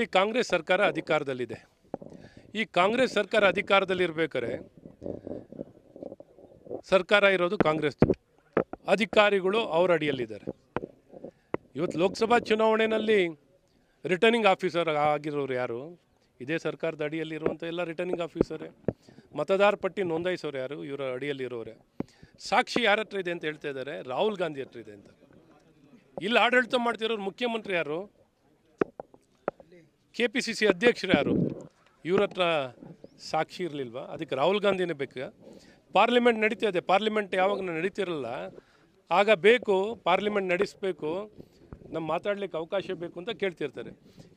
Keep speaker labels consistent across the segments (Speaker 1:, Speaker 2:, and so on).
Speaker 1: ಈ ಕಾಂಗ್ರೆಸ್ ಸರ್ಕಾರ ಅಧಿಕಾರದಲ್ಲಿದೆ. ಈ ಕಾಂಗ್ರೆಸ್ ಸರ್ಕಾರ ಅಧಿಕಾರದಲ್ಲಿರಬೇಕಾದ್ರೆ ಸರ್ಕಾರ ಇರೋದು ಕಾಂಗ್ರೆಸ್, ಅಧಿಕಾರಿಗಳು ಅವರ ಅಡಿಯಲ್ಲಿದ್ದಾರೆ. ಇವತ್ತು ಲೋಕಸಭಾ ಚುನಾವಣೆಯಲ್ಲಿ ರಿಟರ್ನಿಂಗ್ ಆಫೀಸರ್ ಆಗಿರೋರು ಯಾರು? ಇದೇ ಸರ್ಕಾರದ ಅಡಿಯಲ್ಲಿರುವಂಥ ಎಲ್ಲ ರಿಟರ್ನಿಂಗ್ ಆಫೀಸರೇ. ಮತದಾರ ಪಟ್ಟಿ ನೋಂದಾಯಿಸೋರು ಯಾರು? ಇವರ ಅಡಿಯಲ್ಲಿರೋರೆ. ಸಾಕ್ಷಿ ಯಾರ ಹತ್ರ ಇದೆ ಅಂತ ಹೇಳ್ತಾ ಇದ್ದಾರೆ? ರಾಹುಲ್ ಗಾಂಧಿ ಹತ್ರ ಇದೆ ಅಂತ. ಇಲ್ಲಿ ಆಡಳಿತ ಮಾಡ್ತಿರೋರು ಮುಖ್ಯಮಂತ್ರಿ ಯಾರು? KPCC ಅಧ್ಯಕ್ಷರು ಯಾರು? ಇವ್ರ ಹತ್ರ ಸಾಕ್ಷಿ ಇರಲಿಲ್ವಾ? ಅದಕ್ಕೆ ರಾಹುಲ್ ಗಾಂಧಿನೇ ಬೇಕು. ಪಾರ್ಲಿಮೆಂಟ್ ನಡೀತಾ ಇದೆ, ಪಾರ್ಲಿಮೆಂಟ್ ಯಾವಾಗ ನಡೀತಿರಲ್ಲ ಆಗ ಬೇಕು, ಪಾರ್ಲಿಮೆಂಟ್ ನಡೆಸಬೇಕು, ನಮ್ಮ ಮಾತಾಡಲಿಕ್ಕೆ ಅವಕಾಶ ಬೇಕು ಅಂತ ಕೇಳ್ತಿರ್ತಾರೆ.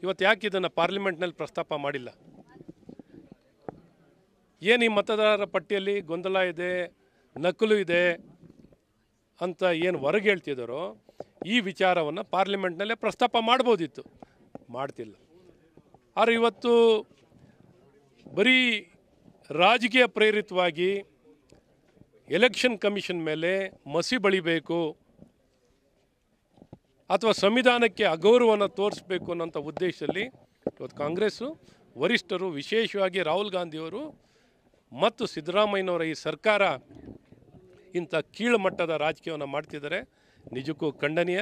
Speaker 1: ಇವತ್ತು ಯಾಕೆ ಇದನ್ನು ಪಾರ್ಲಿಮೆಂಟ್ನಲ್ಲಿ ಪ್ರಸ್ತಾಪ ಮಾಡಿಲ್ಲ? ಏನು ಈ ಮತದಾರರ ಪಟ್ಟಿಯಲ್ಲಿ ಗೊಂದಲ ಇದೆ, ನಕಲು ಇದೆ ಅಂತ ಏನು ಹೊರಗೆ ಹೇಳ್ತಿದ್ದಾರೋ ಈ ವಿಚಾರವನ್ನು ಪಾರ್ಲಿಮೆಂಟ್ನಲ್ಲೇ ಪ್ರಸ್ತಾಪ ಮಾಡ್ಬೋದಿತ್ತು, ಮಾಡ್ತಿಲ್ಲ. ಆದರೆ ಇವತ್ತು ಬರೀ ರಾಜಕೀಯ ಪ್ರೇರಿತವಾಗಿ ಎಲೆಕ್ಷನ್ ಕಮಿಷನ್ ಮೇಲೆ ಮಸಿ ಬಳಿಬೇಕು ಅಥವಾ ಸಂವಿಧಾನಕ್ಕೆ ಅಗೌರವವನ್ನು ತೋರಿಸಬೇಕು ಅನ್ನೋಂಥ ಉದ್ದೇಶದಲ್ಲಿ ಇವತ್ತು ಕಾಂಗ್ರೆಸ್ಸು ವರಿಷ್ಠರು, ವಿಶೇಷವಾಗಿ ರಾಹುಲ್ ಗಾಂಧಿಯವರು ಮತ್ತು ಸಿದ್ದರಾಮಯ್ಯನವರ ಈ ಸರ್ಕಾರ ಇಂಥ ಕೀಳು ಮಟ್ಟದ ರಾಜಕೀಯವನ್ನು ಮಾಡ್ತಿದ್ದಾರೆ. ನಿಜಕ್ಕೂ ಖಂಡನೀಯ.